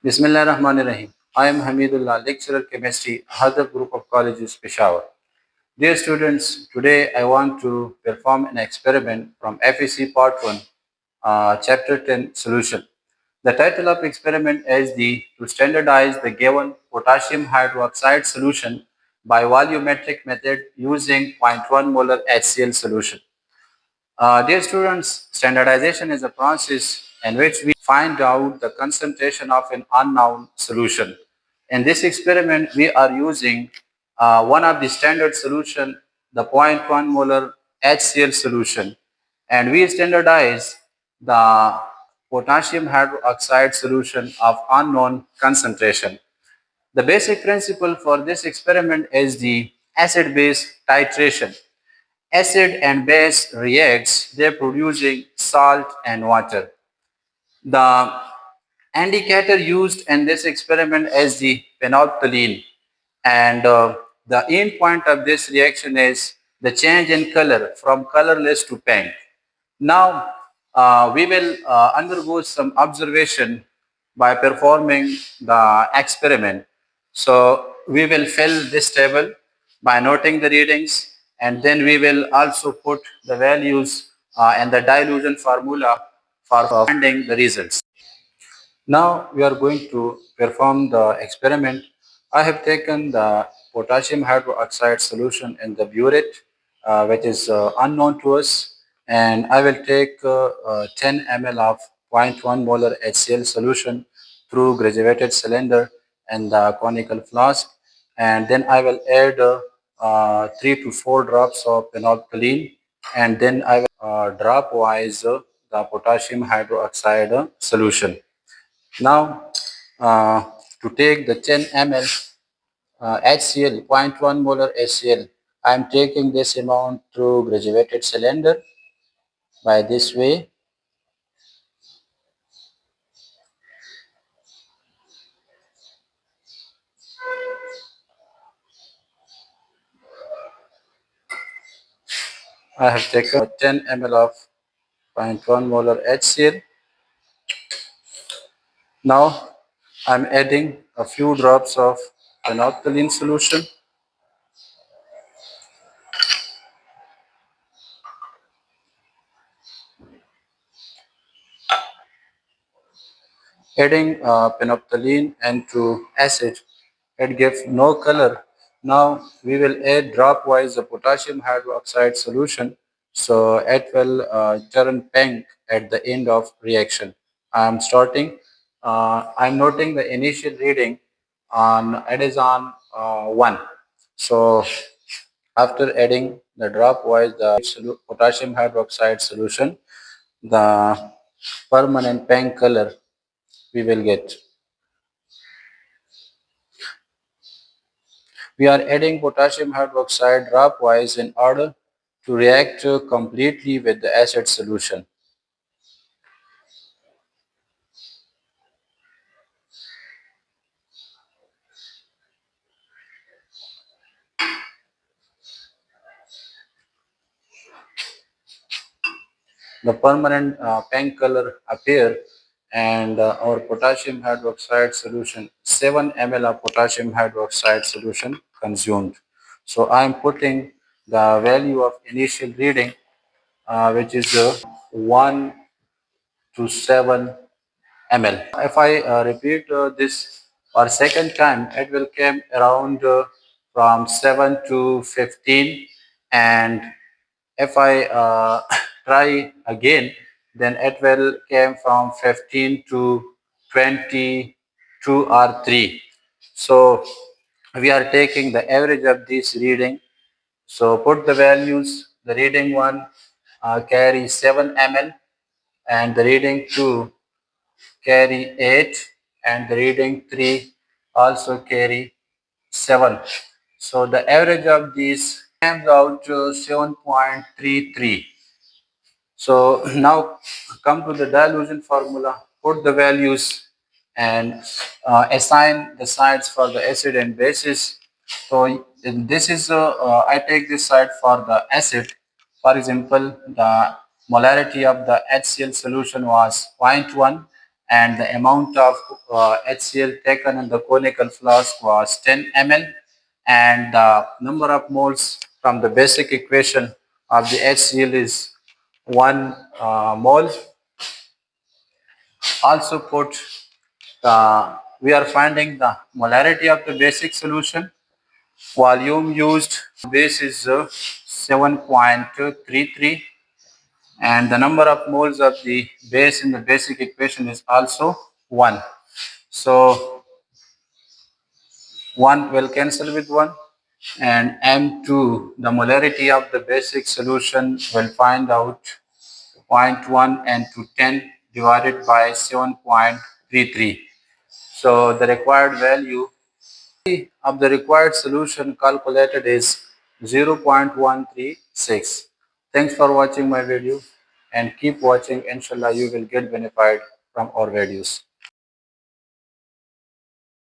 Bismillah Rahman Rahim. I am Hamidullah, lecturer chemistry, Hadar Group of Colleges, Peshawar. Dear students, today I want to perform an experiment from FEC Part 1, Chapter 10 Solution. The title of experiment is to standardize the given potassium hydroxide solution by volumetric method using zero point 0.1 molar HCl solution. Dear students, standardization is a process in which we find out the concentration of an unknown solution. In this experiment, we are using one of the standard solution, the zero point 0.1 molar HCl solution, and we standardize the potassium hydroxide solution of unknown concentration. The basic principle for this experiment is the acid-base titration. Acid and base reacts, they're producing salt and water. The indicator used in this experiment is the phenolphthalein, and the end point of this reaction is the change in color from colorless to pink. Now we will undergo some observation by performing the experiment. So we will fill this table by noting the readings, and then we will also put the values and the dilution formula for finding the results. Now we are going to perform the experiment. I have taken the potassium hydroxide solution in the burette, which is unknown to us, and I will take 10 ml of zero point 0.1 molar HCl solution through graduated cylinder and the conical flask, and then I will add 3 to 4 drops of phenolphthalein, and then I will drop wise the potassium hydroxide solution. Now, to take the 10 ml HCl, zero point 0.1 molar HCl, I am taking this amount through graduated cylinder by this way. I have taken 10 ml of zero point 0.1 molar HCl. Now, I am adding a few drops of phenolphthalein solution. Adding phenolphthalein into acid, it gives no color. Now we will add dropwise the potassium hydroxide solution, so it will turn pink at the end of reaction. I am starting. I am noting the initial reading on it is on 1. So after adding the dropwise the potassium hydroxide solution, the permanent pink color we will get. We are adding potassium hydroxide dropwise in order to react completely with the acid solution. The permanent pink color appear, and our potassium hydroxide solution, 7 ml of potassium hydroxide solution consumed. So I am putting the value of initial reading, which is 1 to 7 ml. If I repeat this for second time, it will come around from 7 to 15, and if I try again, then it will come from 15 to 22 or 3. So we are taking the average of this reading. So put the values. The reading 1 carry 7 ml, and the reading 2 carry 8, and the reading 3 also carry 7. So the average of these comes out to 7.33. So now come to the dilution formula, put the values and assign the sides for the acid and bases. So this is, I take this side for the acid. For example, the molarity of the HCl solution was 0.1, and the amount of HCl taken in the conical flask was 10 ml, and the number of moles from the basic equation of the HCl is 1 mole. Also put we are finding the molarity of the basic solution. Volume used base is 7.33, and the number of moles of the base in the basic equation is also 1. So 1 will cancel with 1, and M2, the molarity of the basic solution, will find out zero point 0.1 and to 10 divided by 7.33. So the required value of the required solution calculated is 0.136. Thanks for watching my video, and keep watching. Inshallah, you will get benefit from our videos.